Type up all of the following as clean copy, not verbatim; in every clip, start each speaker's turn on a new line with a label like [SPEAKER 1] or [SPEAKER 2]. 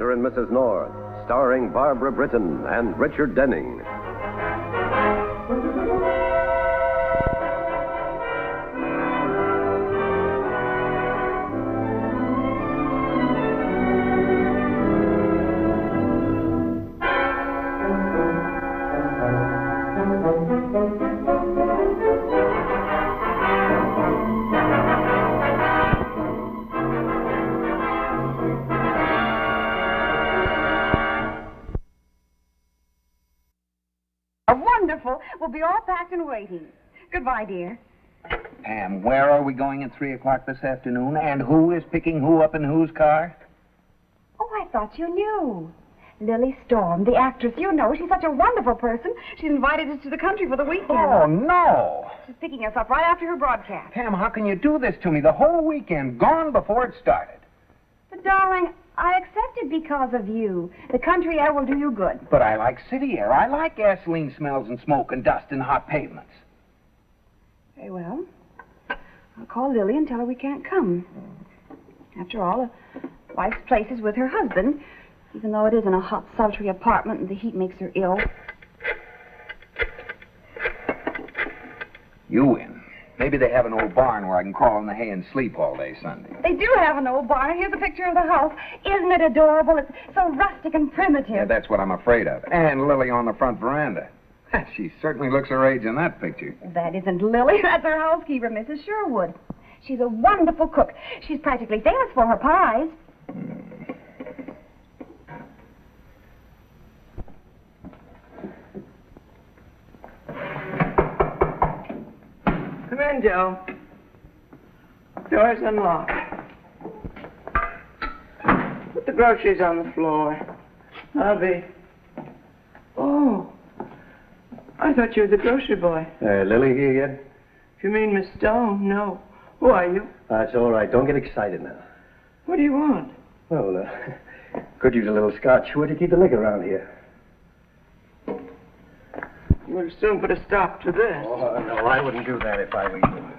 [SPEAKER 1] Mr. and Mrs. North, starring Barbara Britton and Richard Denning.
[SPEAKER 2] We'll be all packed and waiting. Goodbye, dear.
[SPEAKER 3] And where are we going at 3 o'clock this afternoon? And who is picking who up in whose car?
[SPEAKER 2] Oh, I thought you knew. Lily Storm, the actress, you know. She's such a wonderful person. She's invited us to the country for the weekend.
[SPEAKER 3] Oh, no.
[SPEAKER 2] She's picking us up right after her broadcast.
[SPEAKER 3] Pam, how can you do this to me? The whole weekend gone before it started.
[SPEAKER 2] But, darling, I accepted because of you. The country air will do you good.
[SPEAKER 3] But I like city air. I like gasoline smells and smoke and dust and hot pavements.
[SPEAKER 2] Very well. I'll call Lily and tell her we can't come. After all, a wife's place is with her husband, even though it is in a hot, sultry apartment and the heat makes her ill.
[SPEAKER 3] You win. Maybe they have an old barn where I can crawl in the hay and sleep all day Sunday.
[SPEAKER 2] They do have an old barn. Here's a picture of the house. Isn't it adorable? It's so rustic and primitive.
[SPEAKER 3] Yeah, that's what I'm afraid of. And Lily on the front veranda. She certainly looks her age in that picture.
[SPEAKER 2] That isn't Lily. That's her housekeeper, Mrs. Sherwood. She's a wonderful cook. She's practically famous for her pies.
[SPEAKER 4] Come in, Joe. Door's unlocked. Put the groceries on the floor. I'll be... Oh. I thought you were the grocery boy.
[SPEAKER 5] Lily here yet?
[SPEAKER 4] If you mean Miss Stone, no. Who are you?
[SPEAKER 5] That's all right. Don't get excited now.
[SPEAKER 4] What do you want?
[SPEAKER 5] Well, could use a little scotch. Where do you keep the liquor around here?
[SPEAKER 4] We'll soon put a stop to this.
[SPEAKER 5] Oh, no, I wouldn't do that if I were you.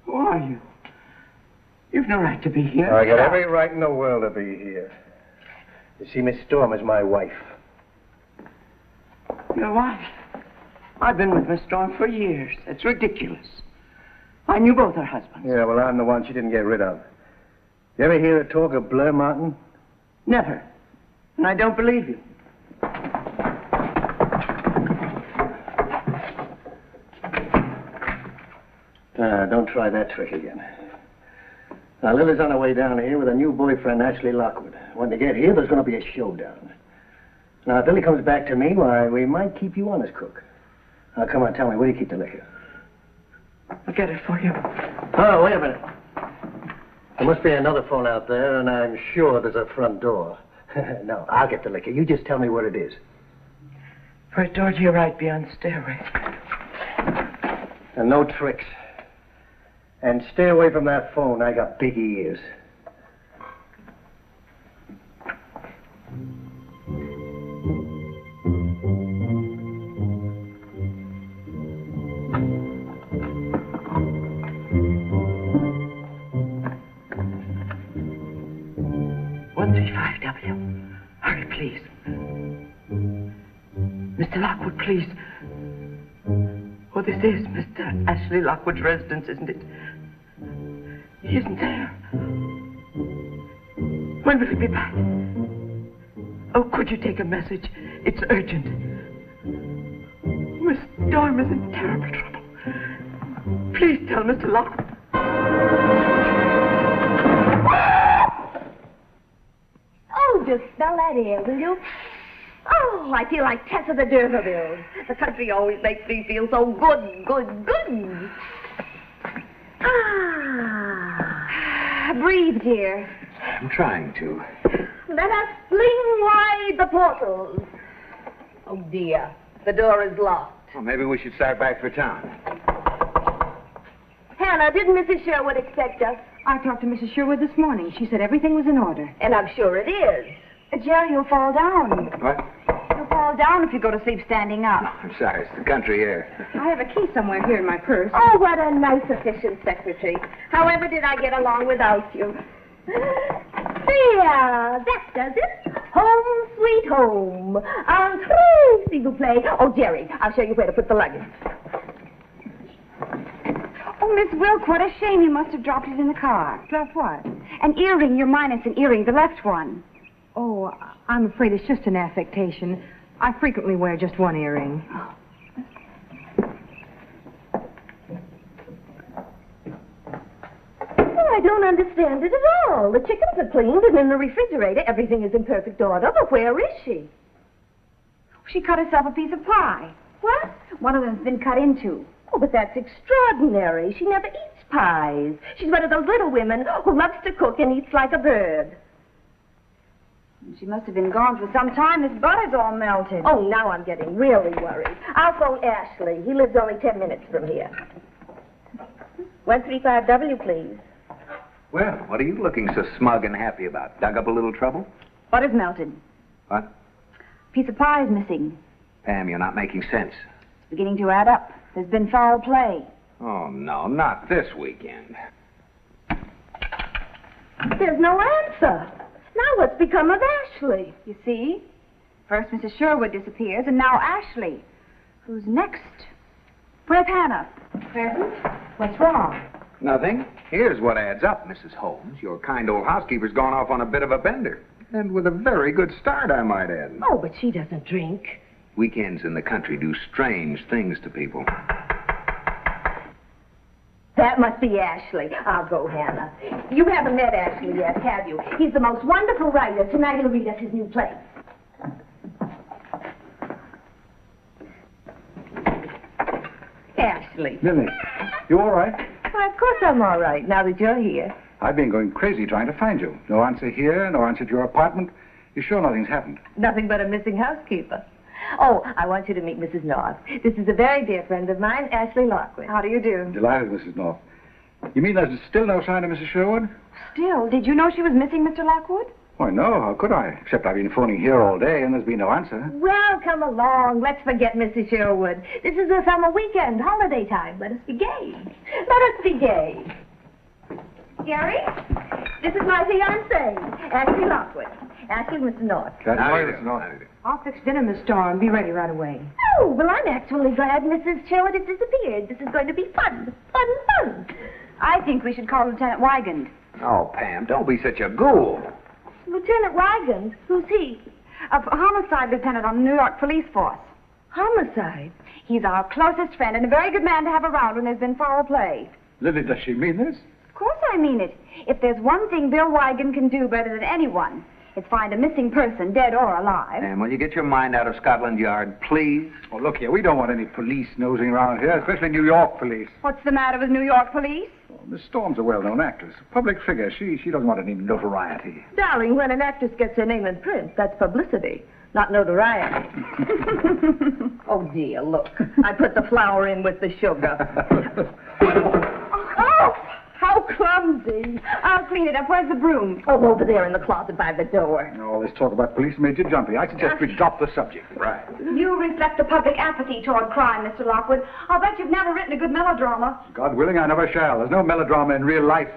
[SPEAKER 4] Who are you? You've no right to be here.
[SPEAKER 5] I got every right in the world to be here. You see, Miss Storm is my wife.
[SPEAKER 4] Your wife? I've been with Miss Storm for years. It's ridiculous. I knew both her husbands.
[SPEAKER 5] Yeah, well, I'm the one she didn't get rid of. You ever hear her talk of Blair Martin?
[SPEAKER 4] Never. And I don't believe you.
[SPEAKER 5] Don't try that trick again. Now, Lily's on her way down here with her new boyfriend, Ashley Lockwood. When they get here, there's going to be a showdown. Now, if Lily comes back to me, why, we might keep you on as cook. Now, come on, tell me, where do you keep the liquor?
[SPEAKER 4] I'll get it for you.
[SPEAKER 5] Oh, wait a minute. There must be another phone out there, and I'm sure there's a front door. No, I'll get the liquor. You just tell me what it is.
[SPEAKER 4] First door to your right beyond the stairway.
[SPEAKER 5] And no tricks. And stay away from that phone. I got big ears.
[SPEAKER 4] Hurry, please. Mr. Lockwood, please. Oh, this is Mr. Ashley Lockwood's residence, isn't it? He isn't there. When will he be back? Oh, could you take a message? It's urgent. Miss Storm is in terrible trouble. Please tell Mr. Lockwood.
[SPEAKER 2] Oh, just smell that air, will you? Oh, I feel like Tessa the D'Urbervilles. The country always makes me feel so good. Ah, breathe, dear.
[SPEAKER 3] I'm trying to.
[SPEAKER 2] Let us fling wide the portals. Oh, dear, the door is locked.
[SPEAKER 3] Well, maybe we should start back for town.
[SPEAKER 2] Hannah, didn't Mrs. Sherwood expect us?
[SPEAKER 6] I talked to Mrs. Sherwood this morning. She said everything was in order.
[SPEAKER 2] And I'm sure it is.
[SPEAKER 6] Jerry, you'll fall down.
[SPEAKER 3] What?
[SPEAKER 6] You'll fall down if you go to sleep standing up.
[SPEAKER 3] I'm sorry, it's the country air.
[SPEAKER 6] I have a key somewhere here in my purse.
[SPEAKER 2] Oh, what a nice, efficient secretary. However did I get along without you?
[SPEAKER 7] There, that does it. Home sweet home. Entree, s'il vous plaît. Oh, Jerry, I'll show you where to put the luggage.
[SPEAKER 2] Oh, Miss Wilk, what a shame you must have dropped it in the car.
[SPEAKER 6] Dropped what?
[SPEAKER 2] An earring. You're minus an earring, the left one.
[SPEAKER 6] Oh, I'm afraid it's just an affectation. I frequently wear just one earring.
[SPEAKER 7] Oh, I don't understand it at all. The chickens are cleaned and in the refrigerator. Everything is in perfect order. But where is she?
[SPEAKER 2] She cut herself a piece of pie.
[SPEAKER 7] What?
[SPEAKER 2] One of them's been cut into.
[SPEAKER 7] Oh, but that's extraordinary. She never eats pies. She's one of those little women who loves to cook and eats like a bird.
[SPEAKER 2] She must have been gone for some time. This butter's all melted.
[SPEAKER 7] Oh, now I'm getting really worried. I'll phone Ashley. He lives only 10 minutes from here. 135W, please.
[SPEAKER 3] Well, what are you looking so smug and happy about? Dug up a little trouble?
[SPEAKER 2] Butter's melted.
[SPEAKER 3] What?
[SPEAKER 2] Piece of pie is missing.
[SPEAKER 3] Pam, you're not making sense.
[SPEAKER 2] It's beginning to add up. There's been foul play.
[SPEAKER 3] Oh, no, not this weekend.
[SPEAKER 7] There's no answer. Now what's become of Ashley?
[SPEAKER 2] You see? First Mrs. Sherwood disappears, and now Ashley. Who's next? Where's Hannah?
[SPEAKER 6] Present? What's wrong?
[SPEAKER 3] Nothing. Here's what adds up, Mrs. Holmes. Your kind old housekeeper's gone off on a bit of a bender. And with a very good start, I might add.
[SPEAKER 7] Oh, but she doesn't drink.
[SPEAKER 3] Weekends in the country do strange things to people.
[SPEAKER 7] That must be Ashley. I'll go, Hannah. You haven't met Ashley yet, have you? He's the most wonderful writer. Tonight he'll read us his new play. Ashley.
[SPEAKER 8] Lily, you all right?
[SPEAKER 7] Why, of course I'm all right, now that you're here.
[SPEAKER 8] I've been going crazy trying to find you. No answer here, no answer to your apartment. You sure nothing's happened?
[SPEAKER 7] Nothing but a missing housekeeper. Oh, I want you to meet Mrs. North. This is a very dear friend of mine, Ashley Lockwood.
[SPEAKER 2] How do you do?
[SPEAKER 8] Delighted, Mrs. North. You mean there's still no sign of Mrs. Sherwood?
[SPEAKER 2] Still, did you know she was missing, Mr. Lockwood?
[SPEAKER 8] Why, no, how could I? Except I've been phoning here all day and there's been no answer.
[SPEAKER 7] Well, come along. Let's forget Mrs. Sherwood. This is a summer weekend, holiday time. Let us be gay. Let us be gay. Gary, this is my fiancée, Ashley Lockwood. Ashley, Mr. North.
[SPEAKER 8] That's
[SPEAKER 3] How
[SPEAKER 8] why,
[SPEAKER 3] do you
[SPEAKER 8] Mrs.
[SPEAKER 3] do?
[SPEAKER 8] North.
[SPEAKER 3] How do you do?
[SPEAKER 6] I'll fix dinner, Miss Storm. Be ready right away.
[SPEAKER 7] Oh, well, I'm actually glad Mrs. Sherwood has disappeared. This is going to be fun. Fun, fun.
[SPEAKER 2] I think we should call Lieutenant Wygand.
[SPEAKER 3] Oh, Pam, don't be such a ghoul.
[SPEAKER 7] Lieutenant Wygand? Who's he?
[SPEAKER 2] A homicide lieutenant on the New York police force.
[SPEAKER 7] Homicide.
[SPEAKER 2] He's our closest friend and a very good man to have around when there's been foul play.
[SPEAKER 8] Lily, does she mean this?
[SPEAKER 2] Of course I mean it. If there's one thing Bill Wygand can do better than anyone, it's find a missing person, dead or alive.
[SPEAKER 3] Pam, will you get your mind out of Scotland Yard, please?
[SPEAKER 8] Oh, look here, we don't want any police nosing around here, especially New York police.
[SPEAKER 2] What's the matter with New York police?
[SPEAKER 8] Oh, Miss Storm's a well-known actress, a public figure. She doesn't want any notoriety.
[SPEAKER 7] Darling, when an actress gets her name in print, that's publicity, not notoriety. Oh, dear, look. I put the flour in with the sugar. Oh, how clumsy.
[SPEAKER 2] I'll clean it up. Where's the broom?
[SPEAKER 7] Oh, over there in the closet by the door.
[SPEAKER 8] All this talk about police made you jumpy. I suggest we drop the subject.
[SPEAKER 3] Right.
[SPEAKER 2] You reflect the public apathy toward crime, Mr. Lockwood. I'll bet you've never written a good melodrama.
[SPEAKER 8] God willing, I never shall. There's no melodrama in real life.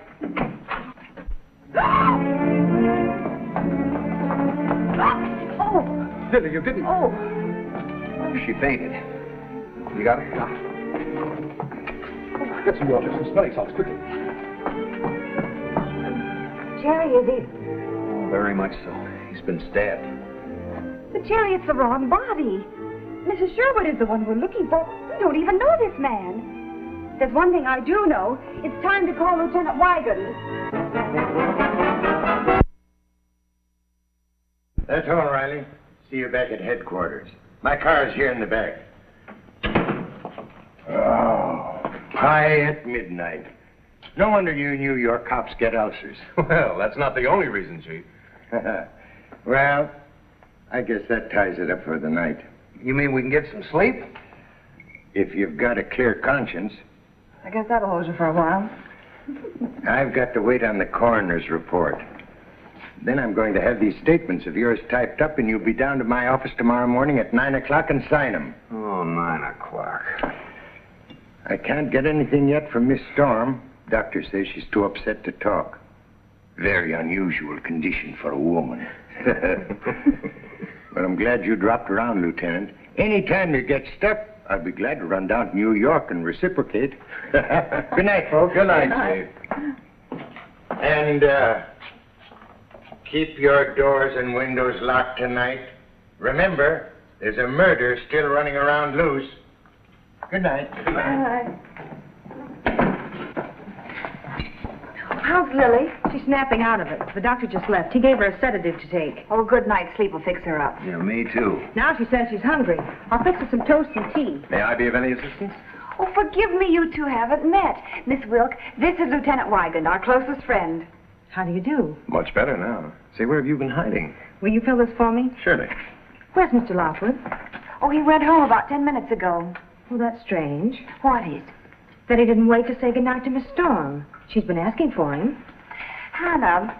[SPEAKER 2] Oh,
[SPEAKER 8] Lily, you didn't.
[SPEAKER 2] oh.
[SPEAKER 3] She fainted. You got it?
[SPEAKER 8] Get some water, some smelling salts, quickly.
[SPEAKER 2] Jerry, is he?
[SPEAKER 3] Oh, very much so. He's been stabbed.
[SPEAKER 2] But Jerry, it's the wrong body. Mrs. Sherwood is the one we're looking for. We don't even know this man. There's one thing I do know. It's time to call Lieutenant Wygand.
[SPEAKER 5] That's all, Riley. See you back at headquarters. My car's here in the back. Oh, pie at midnight. No wonder you New York cops get ulcers.
[SPEAKER 1] Well, that's not the only reason, Chief.
[SPEAKER 5] Well, I guess that ties it up for the night.
[SPEAKER 3] You mean we can get some sleep?
[SPEAKER 5] If you've got a clear conscience.
[SPEAKER 2] I guess that'll hold you for a while.
[SPEAKER 5] I've got to wait on the coroner's report. Then I'm going to have these statements of yours typed up, and you'll be down to my office tomorrow morning at 9 o'clock and sign them.
[SPEAKER 3] Oh, 9 o'clock.
[SPEAKER 5] I can't get anything yet from Miss Storm. Doctor says she's too upset to talk. Very unusual condition for a woman. But I'm glad you dropped around, Lieutenant. Anytime you get stuck, I'd be glad to run down to New York and reciprocate. Good night, folks. Good night. And, keep your doors and windows locked tonight. Remember, there's a murder still running around loose. Good night. Good night.
[SPEAKER 2] How's Lily?
[SPEAKER 6] She's snapping out of it. The doctor just left. He gave her a sedative to take.
[SPEAKER 2] Oh, good night's sleep will fix her up.
[SPEAKER 3] Yeah, me too.
[SPEAKER 6] Now she says she's hungry. I'll fix her some toast and tea.
[SPEAKER 1] May I be of any assistance?
[SPEAKER 2] Oh, forgive me, you two haven't met. Miss Wilk, this is Lieutenant Wygand, our closest friend.
[SPEAKER 6] How do you do?
[SPEAKER 1] Much better now. Say, where have you been hiding?
[SPEAKER 6] Will you fill this for me?
[SPEAKER 1] Surely.
[SPEAKER 6] Where's Mr. Lockwood?
[SPEAKER 2] Oh, he went home about 10 minutes ago.
[SPEAKER 6] Well, that's strange.
[SPEAKER 2] What is?
[SPEAKER 6] That he didn't wait to say goodnight to Miss Storm. She's been asking for him.
[SPEAKER 2] Hannah,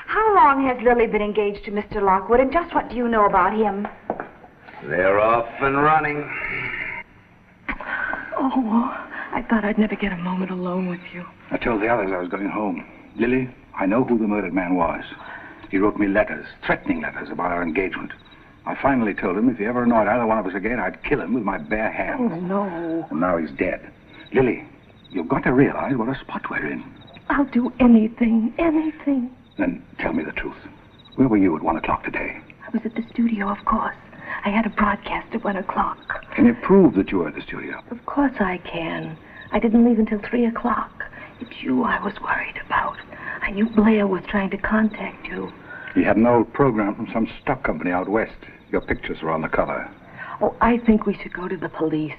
[SPEAKER 2] how long has Lily been engaged to Mr. Lockwood, and just what do you know about him?
[SPEAKER 3] They're off and running.
[SPEAKER 9] Oh, I thought I'd never get a moment alone with you.
[SPEAKER 8] I told the others I was going home. Lily, I know who the murdered man was. He wrote me letters, threatening letters about our engagement. I finally told him if he ever annoyed either one of us again, I'd kill him with my bare hands.
[SPEAKER 9] Oh, no.
[SPEAKER 8] And now he's dead. Lily, you've got to realize what a spot we're in.
[SPEAKER 9] I'll do anything, anything.
[SPEAKER 8] Then tell me the truth. Where were you at 1 o'clock today?
[SPEAKER 9] I was at the studio, of course. I had a broadcast at 1 o'clock.
[SPEAKER 8] Can you prove that you were at the studio?
[SPEAKER 9] Of course I can. I didn't leave until 3 o'clock. It's you I was worried about. I knew Blair was trying to contact you.
[SPEAKER 8] He had an old program from some stock company out west. Your pictures were on the cover.
[SPEAKER 9] Oh, I think we should go to the police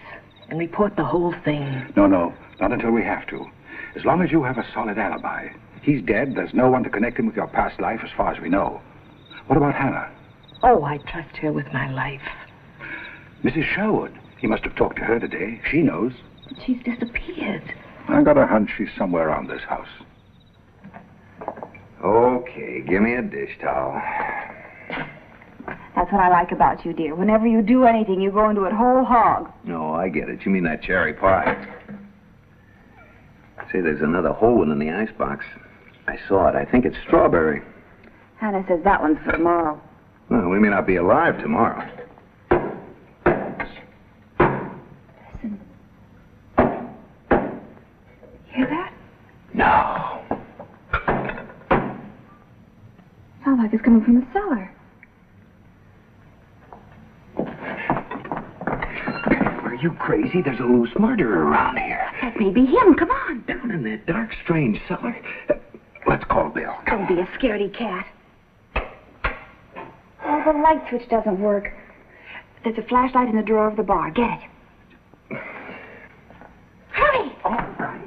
[SPEAKER 9] and report the whole thing.
[SPEAKER 8] No, not until we have to. As long as you have a solid alibi. He's dead. There's no one to connect him with your past life as far as we know. What about Hannah?
[SPEAKER 9] Oh, I trust her with my life.
[SPEAKER 8] Mrs. Sherwood. He must have talked to her today. She knows.
[SPEAKER 9] But she's disappeared.
[SPEAKER 8] I got a hunch she's somewhere around this house.
[SPEAKER 3] Okay, give me a dish towel.
[SPEAKER 2] That's what I like about you, dear. Whenever you do anything, you go into it whole hog.
[SPEAKER 3] No, I get it. You mean that cherry pie. Say, there's another hole one in the icebox. I saw it. I think it's strawberry.
[SPEAKER 2] Hannah says that one's for tomorrow.
[SPEAKER 3] Well, we may not be alive tomorrow.
[SPEAKER 2] Listen. Hear that?
[SPEAKER 3] No.
[SPEAKER 2] Sounds like it's coming from the cellar.
[SPEAKER 3] Are you crazy? There's a loose murderer around here.
[SPEAKER 2] That may be him. Come on.
[SPEAKER 3] Down in that dark, strange cellar. Let's call Bill.
[SPEAKER 2] Don't be a scaredy cat. Oh, the light switch doesn't work. There's a flashlight in the drawer of the bar. Get it. Hurry!
[SPEAKER 3] All right.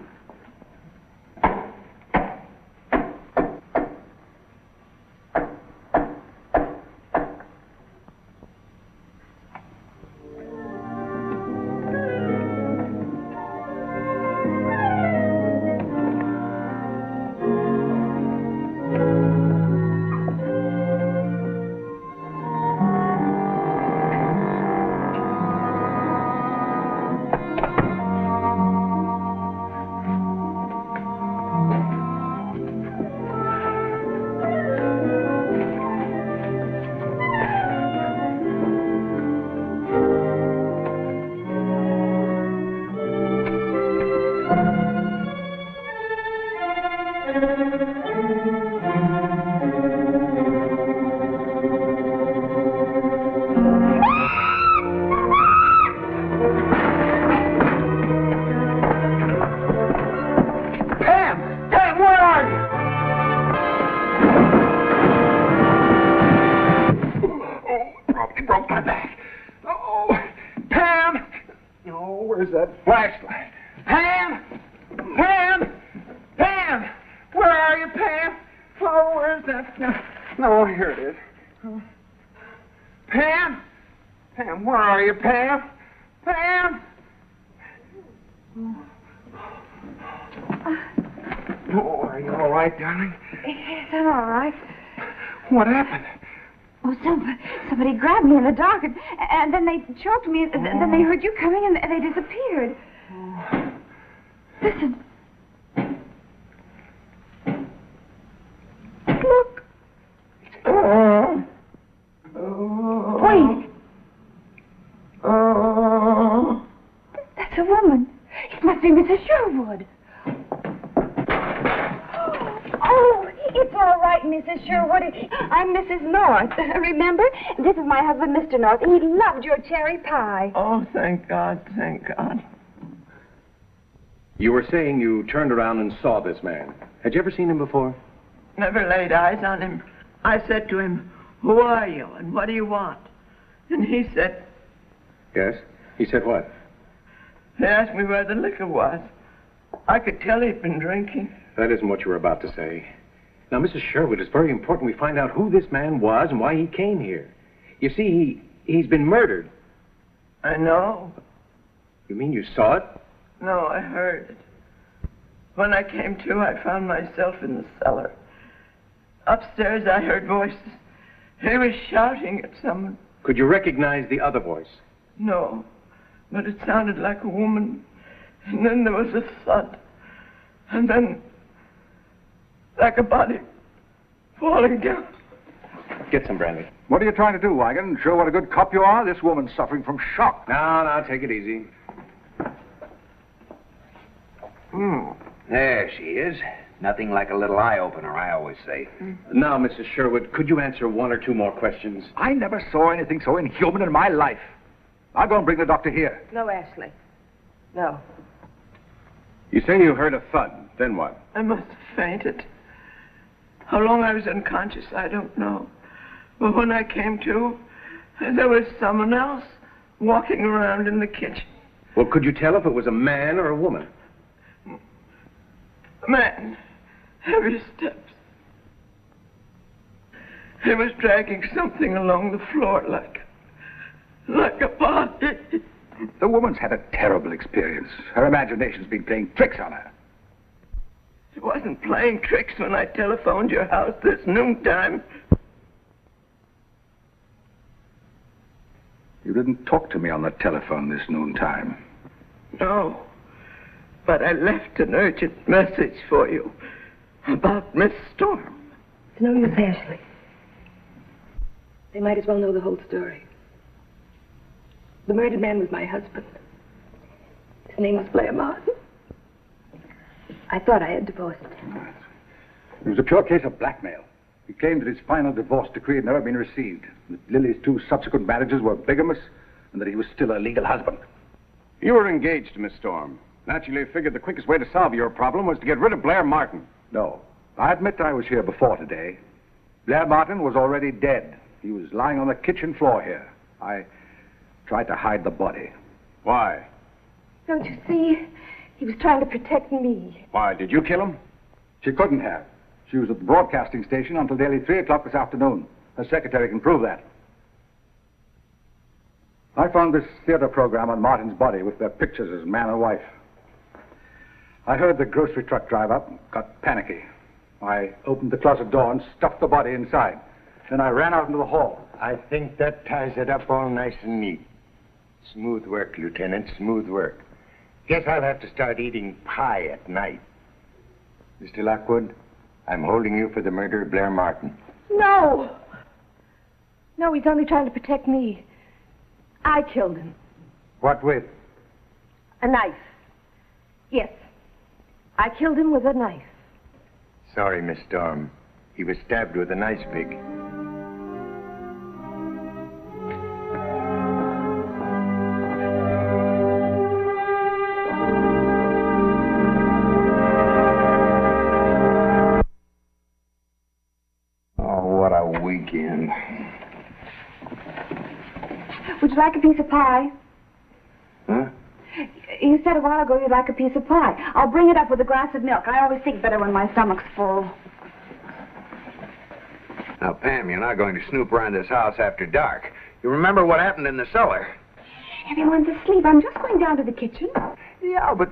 [SPEAKER 2] What happened? Oh, somebody grabbed me in the dark, and then they choked me, and then they heard you coming, and they disappeared. Listen. Mrs. Sherwood. Oh, it's all right, Mrs. Sherwood. I'm Mrs. North. Remember? This is my husband, Mr. North. He loved your cherry pie.
[SPEAKER 4] Oh, thank God, thank God.
[SPEAKER 1] You were saying you turned around and saw this man. Had you ever seen him before?
[SPEAKER 4] Never laid eyes on him. I said to him, "Who are you and what do you want?" And he said,
[SPEAKER 1] Yes? He said what?
[SPEAKER 4] he asked me where the liquor was. I could tell he'd been drinking.
[SPEAKER 1] That isn't what you were about to say. Now, Mrs. Sherwood, it's very important we find out who this man was and why he came here. You see, he's been murdered.
[SPEAKER 4] I know.
[SPEAKER 1] You mean you saw it?
[SPEAKER 4] No, I heard it. When I came to, I found myself in the cellar. Upstairs, I heard voices. He was shouting at someone.
[SPEAKER 1] Could you recognize the other voice?
[SPEAKER 4] No, but it sounded like a woman. And then there was a thud. And then, like a body falling down.
[SPEAKER 1] Get some brandy.
[SPEAKER 8] What are you trying to do, Wagon? Show what a good cop you are? This woman's suffering from shock.
[SPEAKER 1] Now, take it easy.
[SPEAKER 3] There she is. Nothing like a little eye-opener, I always say.
[SPEAKER 1] Now, Mrs. Sherwood, could you answer one or two more questions?
[SPEAKER 8] I never saw anything so inhuman in my life. I'll go and bring the doctor here.
[SPEAKER 9] No, Ashley. No.
[SPEAKER 1] You say you heard a thud. Then what?
[SPEAKER 4] I must have fainted. How long I was unconscious, I don't know. But when I came to, there was someone else walking around in the kitchen.
[SPEAKER 1] Well, could you tell if it was a man or a woman?
[SPEAKER 4] A man. Heavy steps. He was dragging something along the floor like a body.
[SPEAKER 8] The woman's had a terrible experience. Her imagination's been playing tricks on her.
[SPEAKER 4] She wasn't playing tricks when I telephoned your house this noontime.
[SPEAKER 8] You didn't talk to me on the telephone this noontime.
[SPEAKER 4] No, but I left an urgent message for you about Miss Storm.
[SPEAKER 9] It's no use, Ashley. They might as well know the whole story. The murdered man was my husband. His name was Blair Martin. I thought I had divorced him.
[SPEAKER 8] It was a pure case of blackmail. He claimed that his final divorce decree had never been received, that Lily's 2 subsequent marriages were bigamous, and that he was still a legal husband.
[SPEAKER 1] You were engaged to Miss Storm. Naturally, you figured the quickest way to solve your problem was to get rid of Blair Martin.
[SPEAKER 8] No. I admit I was here before today. Blair Martin was already dead. He was lying on the kitchen floor here. I tried to hide the body.
[SPEAKER 1] Why?
[SPEAKER 9] Don't you see? He was trying to protect me.
[SPEAKER 1] Why, did you kill him?
[SPEAKER 8] She couldn't have. She was at the broadcasting station until nearly 3 o'clock this afternoon. Her secretary can prove that. I found this theater program on Martin's body with their pictures as man and wife. I heard the grocery truck drive up and got panicky. I opened the closet door and stuffed the body inside. Then I ran out into the hall.
[SPEAKER 5] I think that ties it up all nice and neat. Smooth work, Lieutenant, smooth work. Guess I'll have to start eating pie at night. Mr. Lockwood, I'm holding you for the murder of Blair Martin.
[SPEAKER 9] No! No, he's only trying to protect me. I killed him.
[SPEAKER 5] What with?
[SPEAKER 9] A knife. Yes. I killed him with a knife.
[SPEAKER 5] Sorry, Miss Storm. He was stabbed with an ice pick.
[SPEAKER 3] Oh, what a weekend.
[SPEAKER 2] Would you like a piece of pie?
[SPEAKER 3] Huh?
[SPEAKER 2] You said a while ago you'd like a piece of pie. I'll bring it up with a glass of milk. I always think better when my stomach's full.
[SPEAKER 3] Now, Pam, you're not going to snoop around this house after dark. You remember what happened in the cellar?
[SPEAKER 2] Everyone's asleep. I'm just going down to the kitchen.
[SPEAKER 3] Yeah, but...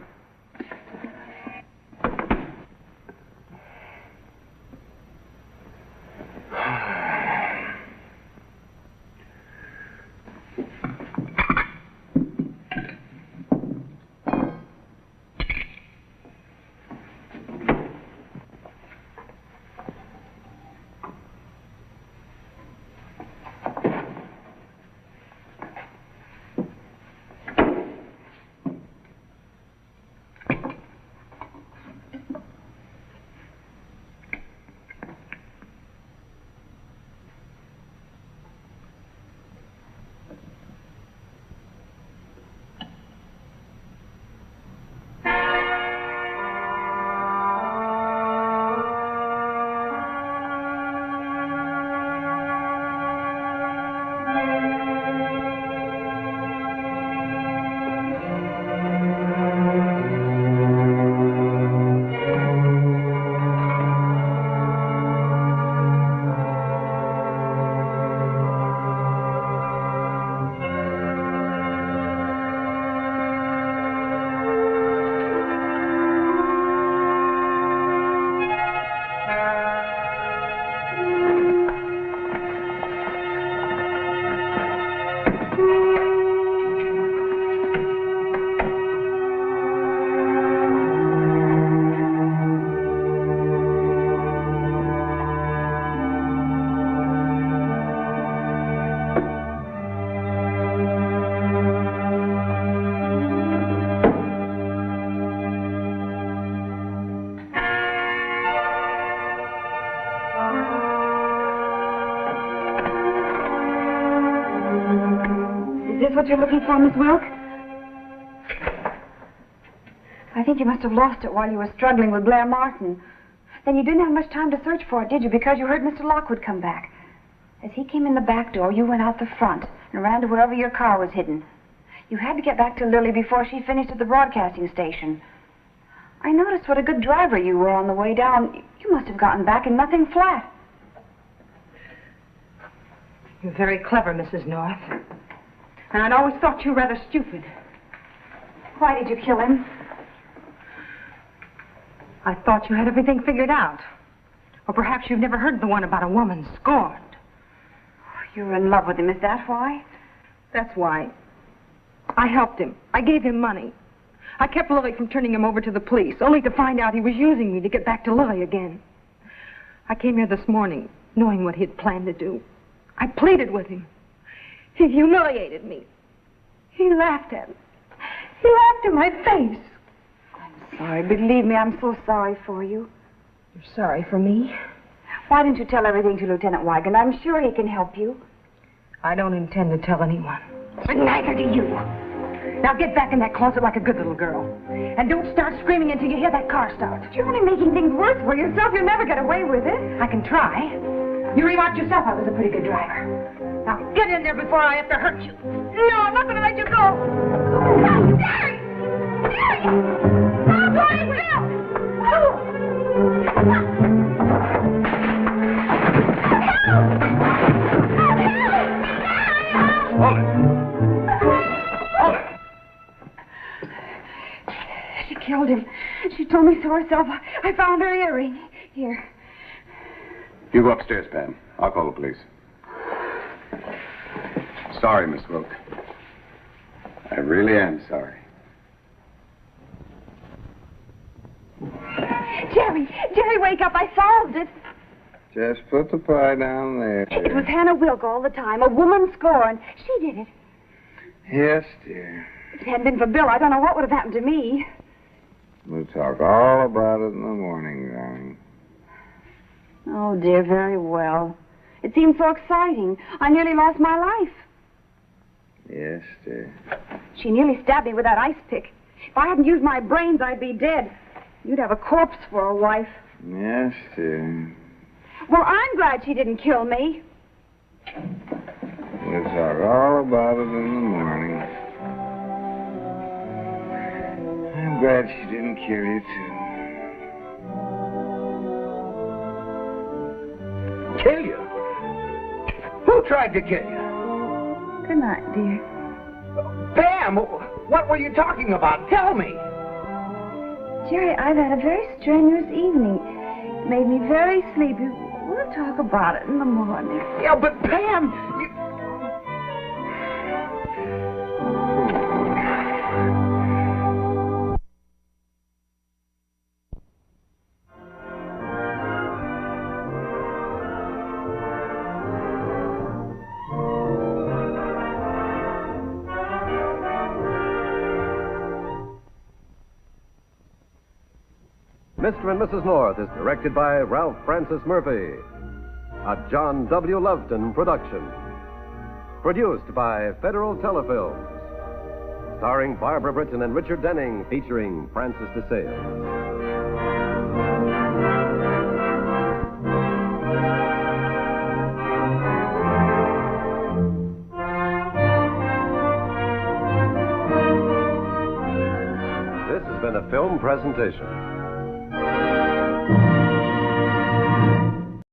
[SPEAKER 2] this what you're looking for, Miss Wilk? I think you must have lost it while you were struggling with Blair Martin. Then you didn't have much time to search for it, did you? Because you heard Mr. Lockwood come back. As he came in the back door, you went out the front and ran to wherever your car was hidden. You had to get back to Lily before she finished at the broadcasting station. I noticed what a good driver you were on the way down. You must have gotten back in nothing flat.
[SPEAKER 6] You're very clever, Mrs. North. And I'd always thought you rather stupid.
[SPEAKER 2] Why did you kill him?
[SPEAKER 6] I thought you had everything figured out. Or perhaps you've never heard the one about a woman scorned.
[SPEAKER 2] You were in love with him, is that why?
[SPEAKER 6] That's why. I helped him. I gave him money. I kept Lily from turning him over to the police, only to find out he was using me to get back to Lily again. I came here this morning, knowing what he'd planned to do. I pleaded with him. He humiliated me. He laughed at me. He laughed in my face.
[SPEAKER 2] I'm sorry. Believe me, I'm so sorry for you.
[SPEAKER 6] You're sorry for me?
[SPEAKER 2] Why didn't you tell everything to Lieutenant Wygant? I'm sure he can help you.
[SPEAKER 6] I don't intend to tell anyone. But neither do you. Now get back in that closet like a good little girl. And don't start screaming until you hear that car start.
[SPEAKER 2] You're only making things worse for yourself. You'll never get away with it.
[SPEAKER 6] I can try. You remarked yourself I was a pretty good driver. Now get in there before I have to hurt you.
[SPEAKER 2] No, I'm not going to let you go. No, Jerry! Jerry! No, Tony,
[SPEAKER 1] Hold it. Hold it.
[SPEAKER 2] She killed him. She told me so herself. I found her earring. Here.
[SPEAKER 10] You go upstairs, Pam. I'll call the police. Sorry, Miss Wilk. I really am sorry.
[SPEAKER 2] Jerry, wake up. I solved it.
[SPEAKER 3] Just put the pie down there.
[SPEAKER 2] It was Hannah Wilk all the time. A woman scorned. She did it.
[SPEAKER 3] Yes, dear.
[SPEAKER 2] If it hadn't been for Bill, I don't know what would have happened to me.
[SPEAKER 3] We'll talk all about it in the morning, darling.
[SPEAKER 2] Oh, dear, very well. It seemed so exciting. I nearly lost my life.
[SPEAKER 3] Yes, dear.
[SPEAKER 2] She nearly stabbed me with that ice pick. If I hadn't used my brains, I'd be dead. You'd have a corpse for a wife.
[SPEAKER 3] Yes, dear.
[SPEAKER 2] Well, I'm glad she didn't kill me.
[SPEAKER 3] We'll talk all about it in the morning. I'm glad she didn't kill you, too.
[SPEAKER 1] Kill you? Who tried to kill you?
[SPEAKER 2] Good night, dear.
[SPEAKER 1] Pam, what were you talking about? Tell me.
[SPEAKER 2] Jerry, I've had a very strenuous evening. It made me very sleepy. We'll talk about it in the morning.
[SPEAKER 1] Yeah, but Pam, you...
[SPEAKER 11] Mr. and Mrs. North is directed by Ralph Francis Murphy. A John W. Loveton production. Produced by Federal Telefilms. Starring Barbara Britton and Richard Denning, featuring Francis DeSales. This has been a film presentation.